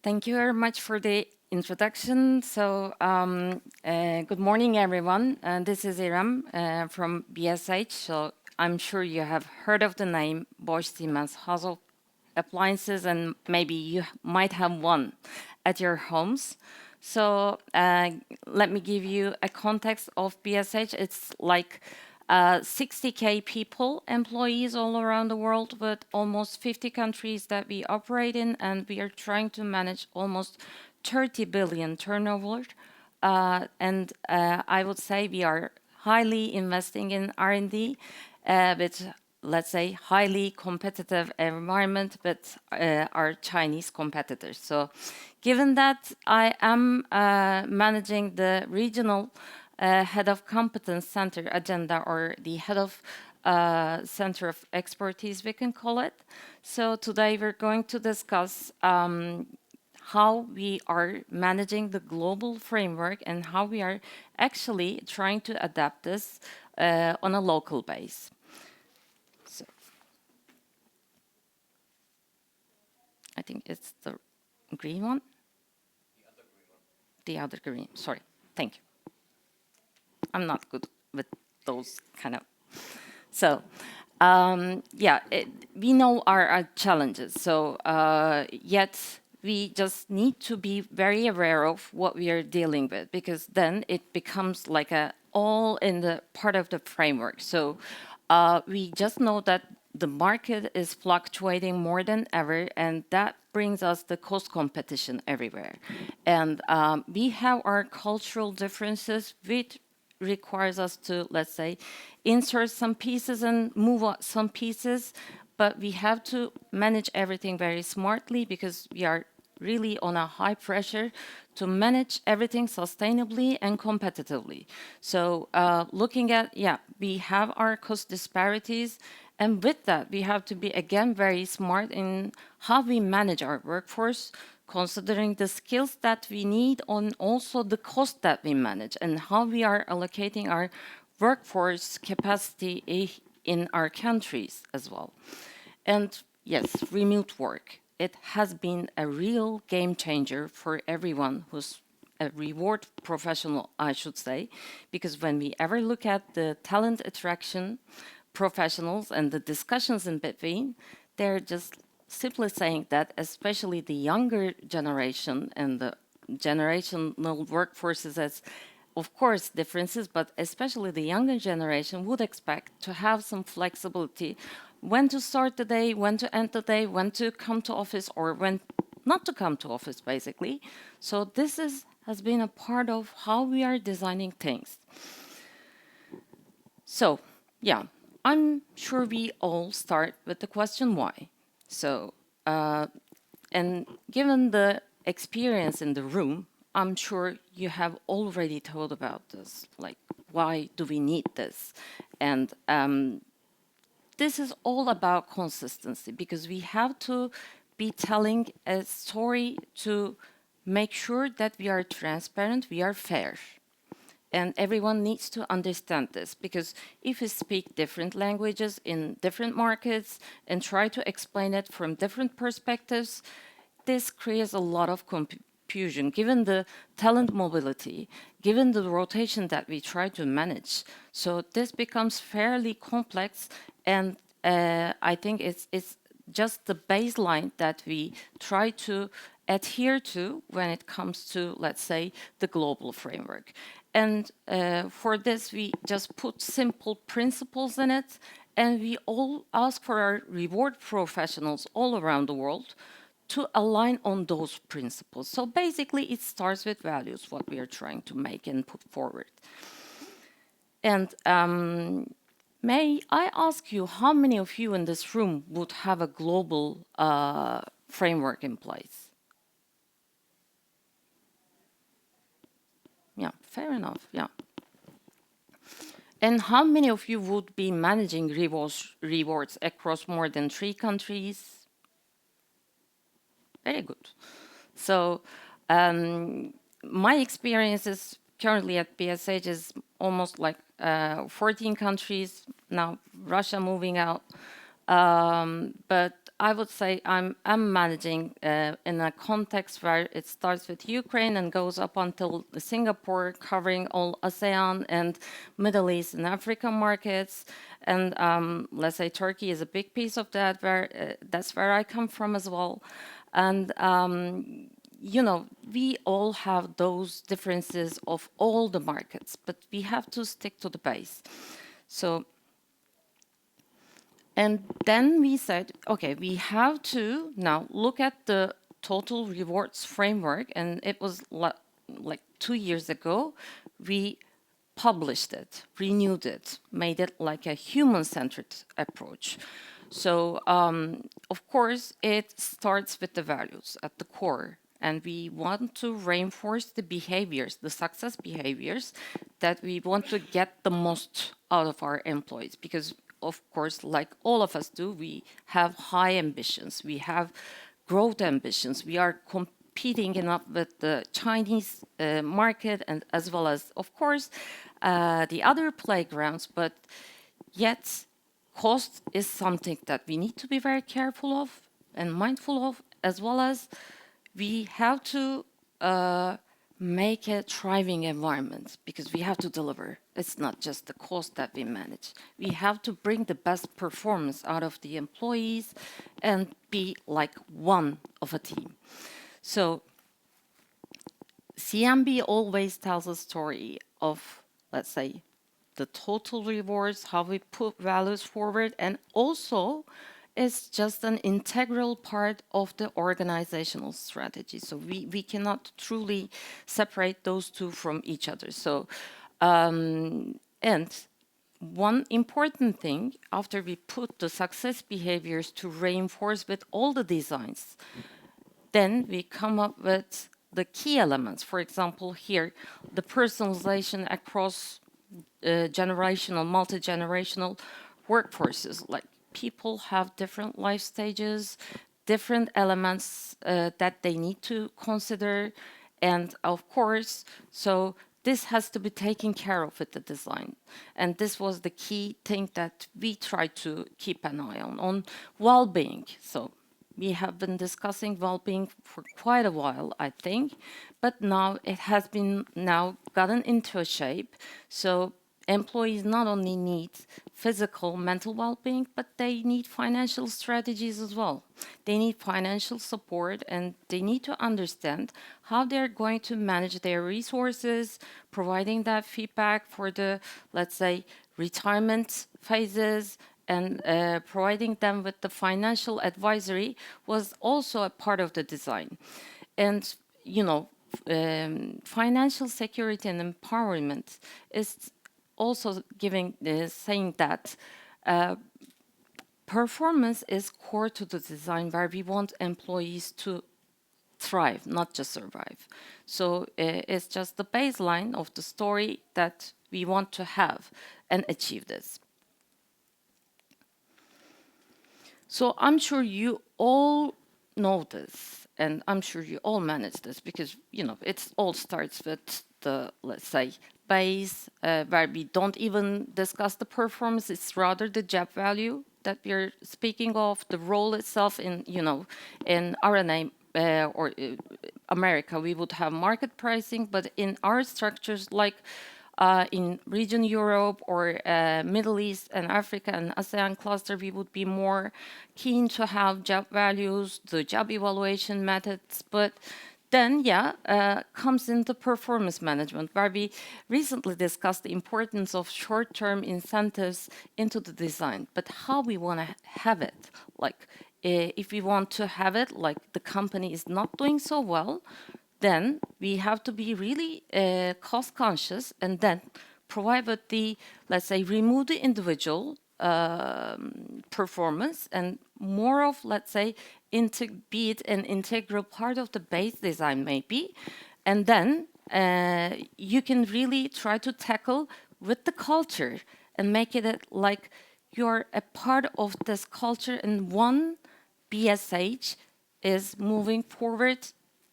Thank you very much for the introduction. Good morning, everyone. This is Irem from BSH. So, I'm sure you have heard of the name Bosch Siemens household appliances, and maybe you might have one at your homes. Let me give you a context of BSH. It's like 60K people, employees all around the world, with almost 50 countries that we operate in, and we are trying to manage almost 30 billion turnover. I would say we are highly investing in R&D, with, let's say, highly competitive environment with our Chinese competitors. So, given that I am managing the regional head of competence center agenda, or the head of center of expertise, we can call it. So today we're going to discuss how we are managing the global framework and how we are actually trying to adapt this on a local base. So I think it's the green one. The other green, sorry. Thank you. I'm not good with those kind of. So, we know our challenges. So, yet we just need to be very aware of what we are dealing with, because then it becomes like a all in the part of the framework. So, we just know that the market is fluctuating more than ever, and that brings us the cost competition everywhere. And we have our cultural differences, which requires us to, let's say, insert some pieces and move on some pieces, but we have to manage everything very smartly, because we are really on a high pressure to manage everything sustainably and competitively. So looking at, we have our cost disparities, and with that, we have to be, again, very smart in how we manage our workforce, considering the skills that we need and also the cost that we manage, and how we are allocating our workforce capacity in our countries as well. And yes, remote work. It has been a real game changer for everyone who's a reward professional, I should say, because when we ever look at the talent attraction professionals and the discussions in between, they're just simply saying that especially the younger generation and the generational workforces, as of course differences, but especially the younger generation would expect to have some flexibility when to start the day, when to end the day, when to come to office, or when not to come to office, basically. So this has been a part of how we are designing things. So, I'm sure we all start with the question why. So, and given the experience in the room, I'm sure you have already thought about this, like, why do we need this? And this is all about consistency, because we have to be telling a story to make sure that we are transparent, we are fair. And everyone needs to understand this, because if we speak different languages in different markets and try to explain it from different perspectives, this creates a lot of confusion, given the talent mobility, given the rotation that we try to manage. So this becomes fairly complex, and I think it's just the baseline that we try to adhere to when it comes to, let's say, the global framework. And for this, we just put simple principles in it, and we all ask for our reward professionals all around the world to align on those principles. So basically, it starts with values, what we are trying to make and put forward. And may I ask you, how many of you in this room would have a global framework in place? Yeah, fair enough, yeah. And how many of you would be managing rewards across more than 3 countries? Very good. So my experience is currently at BSH is almost like 14 countries, now Russia moving out. But I would say I'm managing in a context where it starts with Ukraine and goes up until Singapore, covering all ASEAN and Middle East and Africa markets. And let's say Turkey is a big piece of that, where that's where I come from as well. And you know, we all have those differences of all the markets, but we have to stick to the base. So, and then we said, okay, we have to now look at the total rewards framework. And it was like 2 years ago, we published it, renewed it, made it like a human-centered approach. So, of course, it starts with the values at the core. And we want to reinforce the behaviors, the success behaviors that we want to get the most out of our employees. Because, of course, like all of us do, we have high ambitions. We have growth ambitions. We are competing enough with the Chinese market, and as well as, of course, the other playgrounds. But yet, cost is something that we need to be very careful of and mindful of, as well as we have to make a thriving environment, because we have to deliver. It's not just the cost that we manage. We have to bring the best performance out of the employees and be like one of a team. So CMB always tells a story of, let's say, the total rewards, how we put values forward, and also is just an integral part of the organizational strategy. So we cannot truly separate those two from each other. So, and one important thing, after we put the success behaviors to reinforce with all the designs, then we come up with the key elements. For example, here, the personalization across generational, multi-generational workforces. Like, people have different life stages, different elements that they need to consider. And of course, so this has to be taken care of with the design. And this was the key thing that we try to keep an eye on well-being. So we have been discussing well-being for quite a while, I think, but now it has been now gotten into a shape. So employees not only need physical, mental well-being, but they need financial strategies as well. They need financial support, and they need to understand how they're going to manage their resources, providing that feedback for the, let's say, retirement phases, and providing them with the financial advisory was also a part of the design. And, you know, financial security and empowerment is also saying that performance is core to the design, where we want employees to thrive, not just survive. So it's just the baseline of the story that we want to have and achieve this. So I'm sure you all know this, and I'm sure you all manage this, because, you know, it all starts with the, let's say, base, where we don't even discuss the performance. It's rather the job value that we're speaking of, the role itself. In, you know, in RNA or America, we would have market pricing, but in our structures, like in region Europe or Middle East and Africa and ASEAN cluster, we would be more keen to have job values, the job evaluation methods. But then, comes into performance management, where we recently discussed the importance of short-term incentives into the design, but how we want to have it. Like, if we want to have it like the company is not doing so well, then we have to be really cost conscious, and then provide with the, let's say, remove the individual performance, and more of, let's say, be it an integral part of the base design maybe. And then you can really try to tackle with the culture and make it like you're a part of this culture, and one BSH is moving forward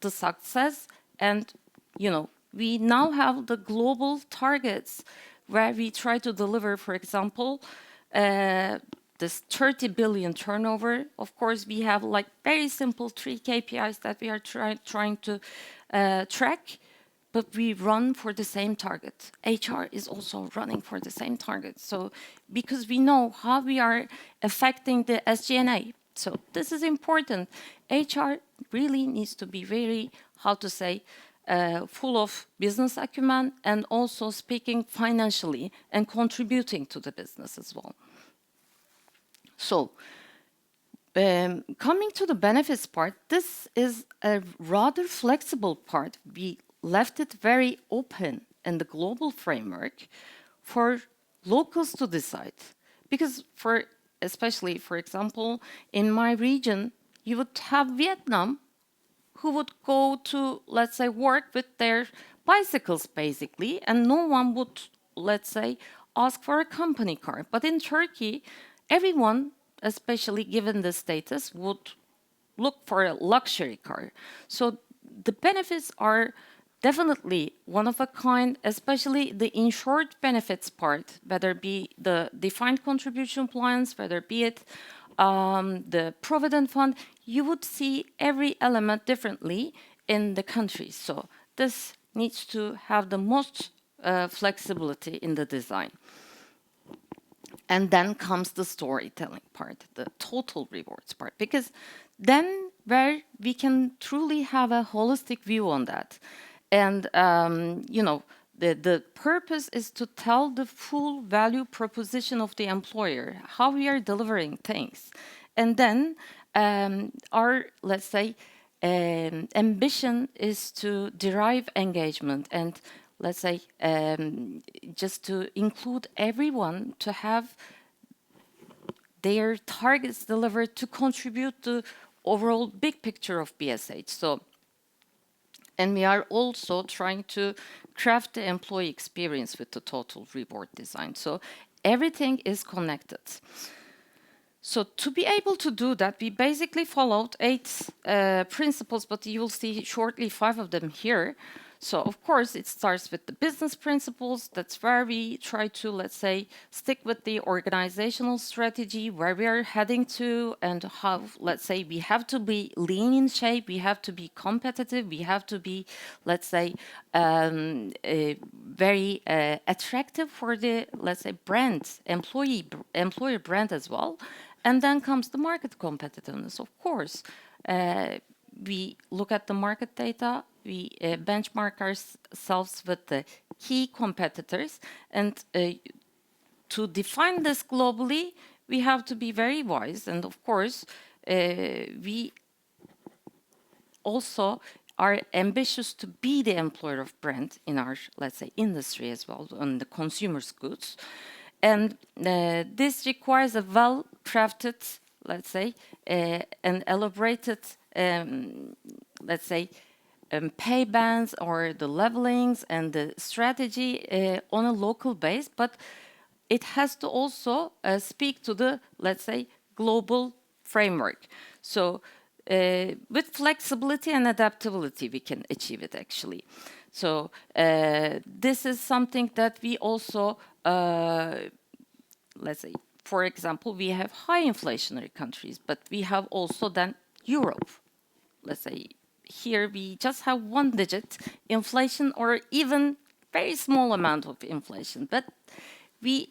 to success. And, you know, we now have the global targets where we try to deliver, for example, this 30 billion turnover, of course, we have like very simple 3 KPIs that we are trying to track, but we run for the same target. HR is also running for the same target. So because we know how we are affecting the SG&A. So this is important. HR really needs to be very, how to say, full of business acumen and also speaking financially and contributing to the business as well. So, coming to the benefits part, this is a rather flexible part. We left it very open in the global framework for locals to decide. Because especially, for example, in my region, you would have Vietnam who would go to, let's say, work with their bicycles, basically, and no one would, let's say, ask for a company car. But in Turkey, everyone, especially given the status, would look for a luxury car. So the benefits are definitely one of a kind, especially the insured benefits part, whether it be the defined contribution plans, whether it be it the provident fund, you would see every element differently in the countries. So this needs to have the most flexibility in the design. And then comes the storytelling part, the total rewards part, because then where we can truly have a holistic view on that. And, you know, the purpose is to tell the full value proposition of the employer, how we are delivering things. And then our, let's say, ambition is to derive engagement and, let's say, just to include everyone to have their targets delivered to contribute to overall big picture of BSH. So, and we are also trying to craft the employee experience with the total reward design. So everything is connected. So to be able to do that, we basically followed 8 principles, but you will see shortly 5 of them here. So of course, it starts with the business principles. That's where we try to, let's say, stick with the organizational strategy, where we are heading to, and how, let's say, we have to be lean in shape, we have to be competitive, we have to be, let's say, very attractive for the, let's say, brand, employer brand as well. And then comes the market competitiveness, of course. We look at the market data, we benchmark ourselves with the key competitors, and to define this globally, we have to be very wise. And of course, we also are ambitious to be the employer of brand in our, let's say, industry as well, on the consumer's goods. And this requires a well-crafted, let's say, and elaborated, let's say, pay bands or the levelings and the strategy on a local base, but it has to also speak to the, let's say, global framework. So with flexibility and adaptability, we can achieve it actually. So this is something that we also, let's say, for example, we have high inflationary countries, but we have also then Europe. Let's say here we just have 1-digit inflation or even very small amount of inflation. But we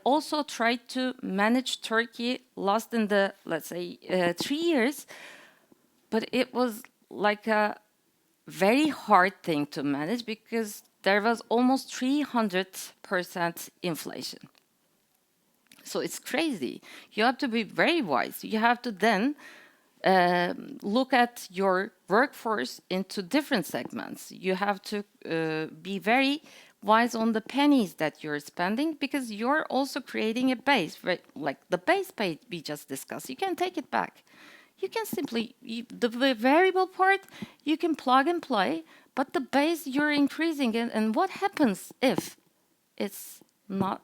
also tried to manage Turkey lost in the, let's say, 3 years, but it was like a very hard thing to manage because there was almost 300% inflation. So it's crazy. You have to be very wise. You have to then look at your workforce into different segments. You have to be very wise on the pennies that you're spending because you're also creating a base, right? Like the base pay we just discussed. You can take it back. You can simply, the variable part, you can plug and play, but the base you're increasing it. And what happens if it's not,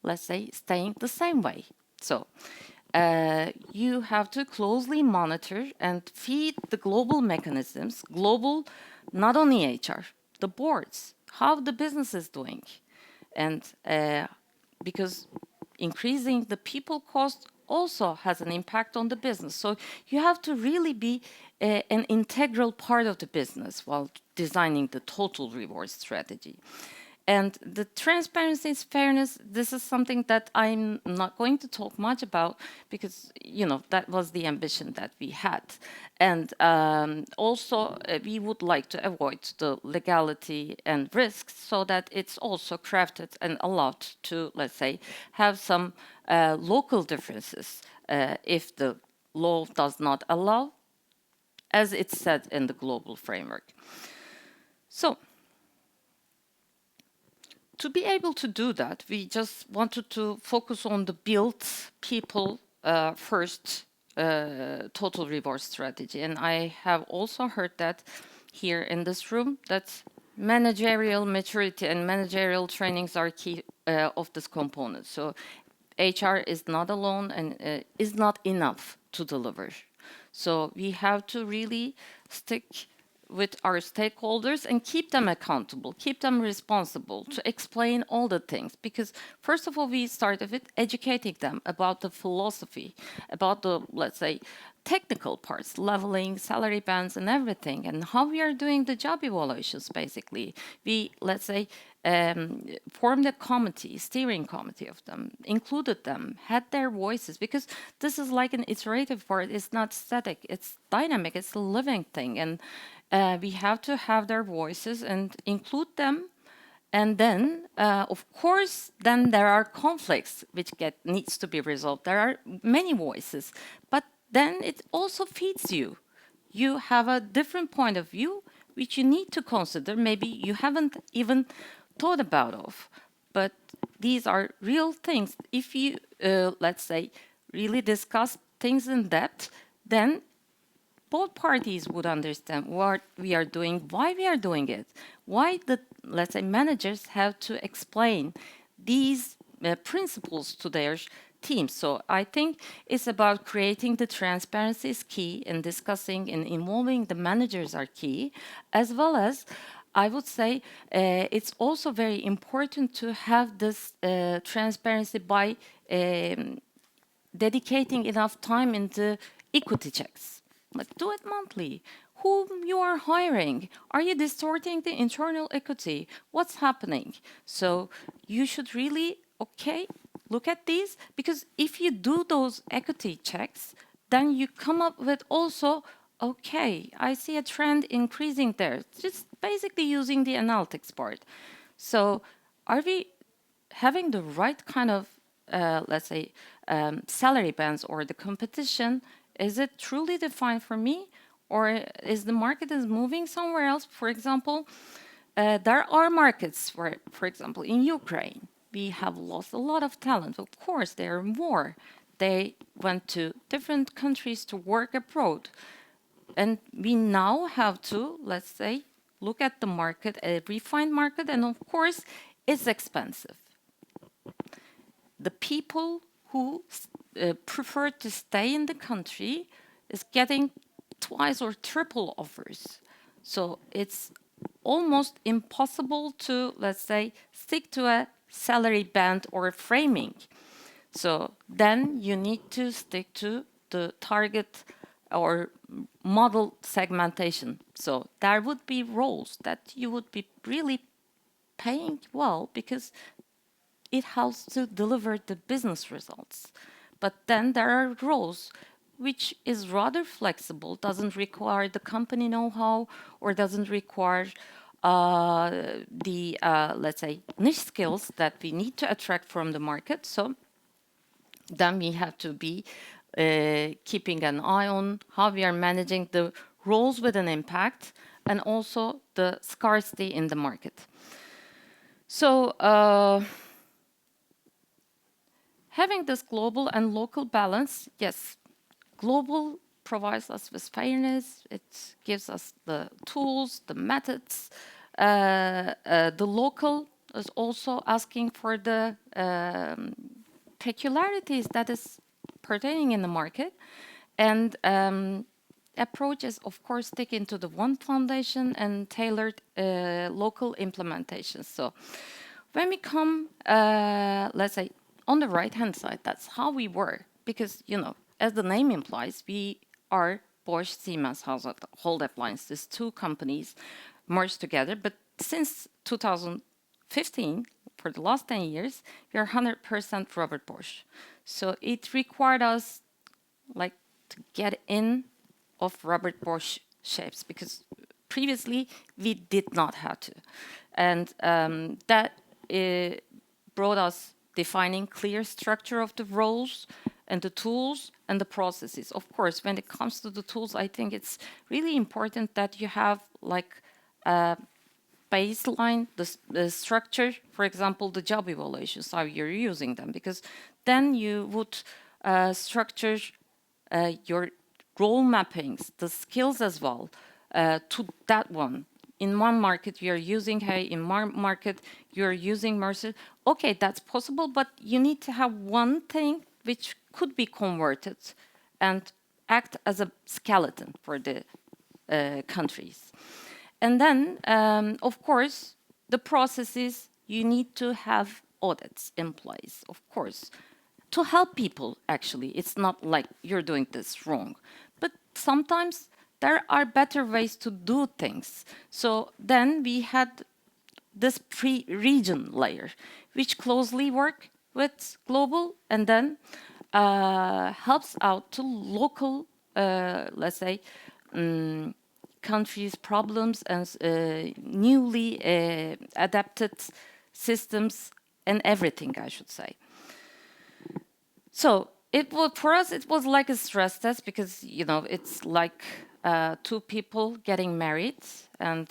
let's say, staying the same way? So you have to closely monitor and feed the global mechanisms, global, not only HR, the boards, how the business is doing. And because increasing the people cost also has an impact on the business. So you have to really be an integral part of the business while designing the total reward strategy. And the transparency and fairness, this is something that I'm not going to talk much about because, that was the ambition that we had. And also, we would like to avoid the legality and risks so that it's also crafted and allowed to, let's say, have some local differences if the law does not allow, as it's said in the global framework. So, to be able to do that, we just wanted to focus on the build people first total reward strategy. And I have also heard that here in this room, that managerial maturity and managerial trainings are key of this component. So HR is not alone and is not enough to deliver. So we have to really stick with our stakeholders and keep them accountable, keep them responsible to explain all the things. Because first of all, we started with educating them about the philosophy, about the, let's say, technical parts, leveling, salary bands and everything, and how we are doing the job evaluations, basically. We, let's say, formed a committee, steering committee of them, included them, had their voices, because this is like an iterative part. It's not static, it's dynamic, it's a living thing. And we have to have their voices and include them. And then, of course, then there are conflicts which needs to be resolved. There are many voices, but then it also feeds you. You have a different point of view which you need to consider. Maybe you haven't even thought about of, but these are real things. If you, let's say, really discuss things in depth, then both parties would understand what we are doing, why we are doing it, why the, let's say, managers have to explain these principles to their teams. So I think it's about creating the transparency is key, and discussing and involving the managers are key, as well as I would say it's also very important to have this transparency by dedicating enough time into equity checks. Like, do it monthly. Whom you are hiring? Are you distorting the internal equity? What's happening? So you should really, look at these, because if you do those equity checks, then you come up with also, I see a trend increasing there. Just basically using the analytics part. So are we having the right kind of, let's say, salary bands, or the competition? Is it truly defined for me, or is the market is moving somewhere else? For example, there are markets where, for example, in Ukraine, we have lost a lot of talent. Of course, there are more. They went to different countries to work abroad. And we now have to, let's say, look at the market, a refined market, and of course, it's expensive. The people who prefer to stay in the country is getting twice or triple offers. So it's almost impossible to, let's say, stick to a salary band or framing. So then you need to stick to the target or model segmentation. So there would be roles that you would be really paying well, because it helps to deliver the business results. But then there are roles which is rather flexible, doesn't require the company know-how, or doesn't require the, let's say, niche skills that we need to attract from the market. So then we have to be keeping an eye on how we are managing the roles with an impact, and also the scarcity in the market. So having this global and local balance, yes, global provides us with fairness, it gives us the tools, the methods. The local is also asking for the peculiarities that is pertaining in the market. And approach is, of course, sticking to the one foundation and tailored local implementations. So when we come, let's say, on the right-hand side, that's how we were. Because, as the name implies, we are Bosch, Siemens household appliances, two companies merged together. But since 2015, for the last 10 years, we are 100% Robert Bosch. So it required us to get in of Robert Bosch shapes, because previously we did not have to. And that brought us defining clear structure of the roles and the tools and the processes. Of course, when it comes to the tools, I think it's really important that you have a baseline, the structure, for example, the job evaluations, how you're using them, because then you would structure your role mappings, the skills as well, to that one. In one market, you're using Hey, in one market, you're using Mercer. Okay, that's possible, but you need to have one thing which could be converted and act as a skeleton for the countries. And then, of course, the processes, you need to have audits in place, of course, to help people, actually. It's not like you're doing this wrong. But sometimes there are better ways to do things. So then we had this pre-region layer, which closely work with global and then helps out to local, let's say, countries' problems and newly adapted systems and everything, I should say. So for us, it was like a stress test, because it's like two people getting married, and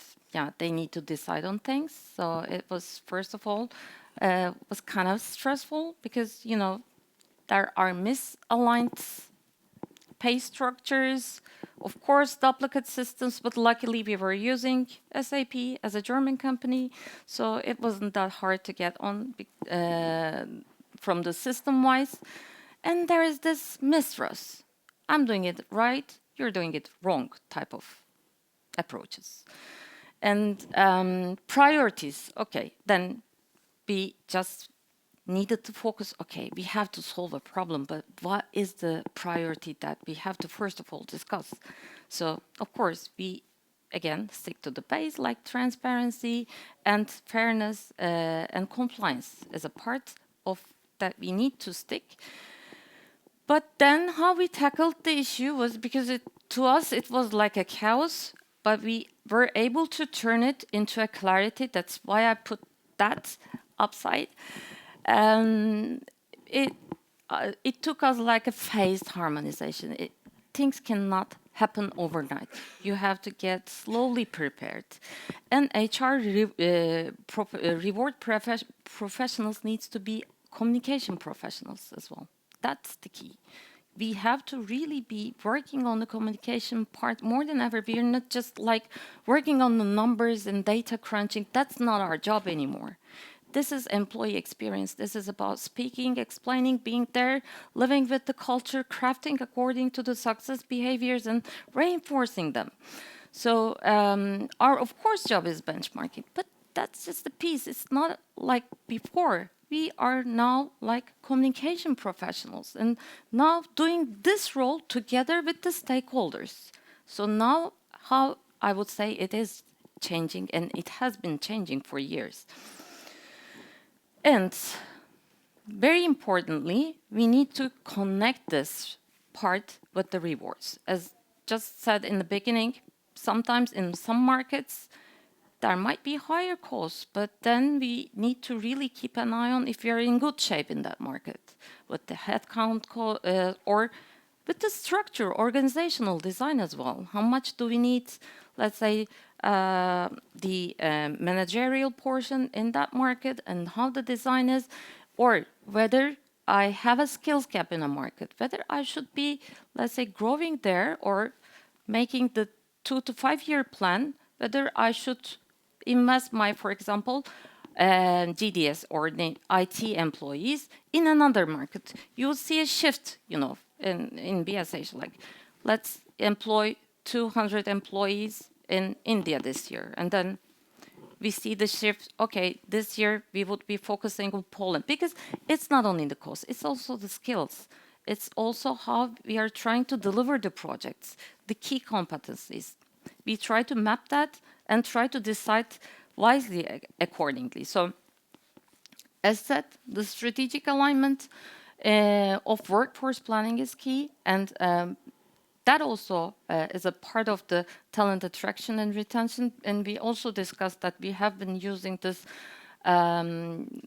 they need to decide on things. So it was, first of all, was kind of stressful, because there are misaligned pay structures, of course, duplicate systems, but luckily we were using SAP as a German company, so it wasn't that hard to get on from the system-wise. And there is this mistrust. I'm doing it right, you're doing it wrong type of approaches. And priorities, okay, then we just needed to focus, okay, we have to solve a problem, but what is the priority that we have to first of all discuss? So, of course, we, again, stick to the base, like transparency and fairness and compliance as a part of that we need to stick. But then how we tackled the issue was, because to us it was like a chaos, but we were able to turn it into a clarity. That's why I put that upside. It took us like a phased harmonization. Things cannot happen overnight. You have to get slowly prepared. And HR reward professionals needs to be communication professionals as well. That's the key. We have to really be working on the communication part more than ever. We are not just like working on the numbers and data crunching. That's not our job anymore. This is employee experience. This is about speaking, explaining, being there, living with the culture, crafting according to the success behaviors and reinforcing them. So our, of course, job is benchmarking, but that's just a piece. It's not like before. We are now like communication professionals and now doing this role together with the stakeholders. So now how I would say it is changing, and it has been changing for years. And very importantly, we need to connect this part with the rewards. As just said in the beginning, sometimes in some markets, there might be higher costs, but then we need to really keep an eye on if we are in good shape in that market with the headcount or with the structure, organizational design as well. How much do we need, let's say, the managerial portion in that market and how the design is, or whether I have a skills gap in a market, whether I should be, let's say, growing there or making the 2 to 5 year plan, whether I should invest my, for example, GDS or the IT employees in another market. You'll see a shift, in BSH, like let's employ 200 employees in India this year, and then we see the shift. Okay, this year we would be focusing on Poland because it's not only the cost, it's also the skills. It's also how we are trying to deliver the projects, the key competencies. We try to map that and try to decide wisely accordingly. So, as said, the strategic alignment of workforce planning is key, and that also is a part of the talent attraction and retention. And we also discussed that we have been using this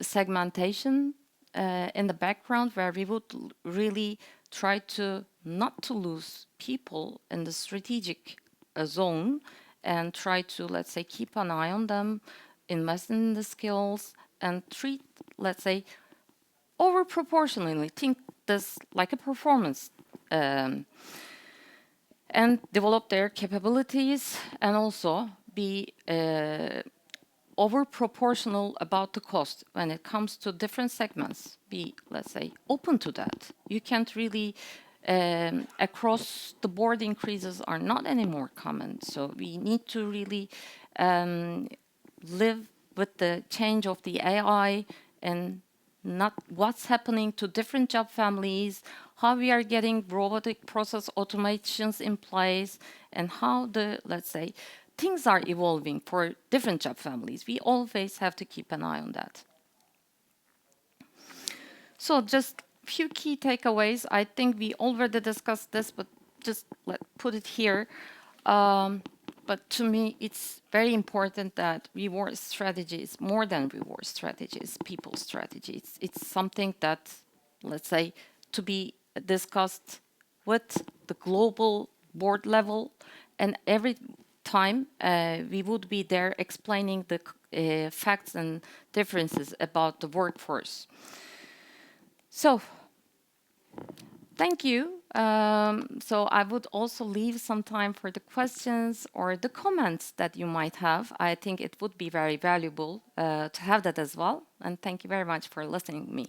segmentation in the background, where we would really try to not to lose people in the strategic zone and try to, let's say, keep an eye on them, invest in the skills, and treat, let's say, over proportionally, think this like a performance, and develop their capabilities, and also be over proportional about the cost when it comes to different segments. Be, let's say, open to that. You can't really across the board increases are not anymore common. So we need to really live with the change of the AI and not what's happening to different job families, how we are getting robotic process automations in place, and how the, let's say, things are evolving for different job families. We always have to keep an eye on that. So just a few key takeaways. I think we already discussed this, but just put it here. But to me, it's very important that reward strategy is more than reward strategy, it's people strategy. It's something that, let's say, to be discussed with the global board level, and every time we would be there explaining the facts and differences about the workforce. So, thank you. So I would also leave some time for the questions or the comments that you might have. I think it would be very valuable to have that as well. And thank you very much for listening to me.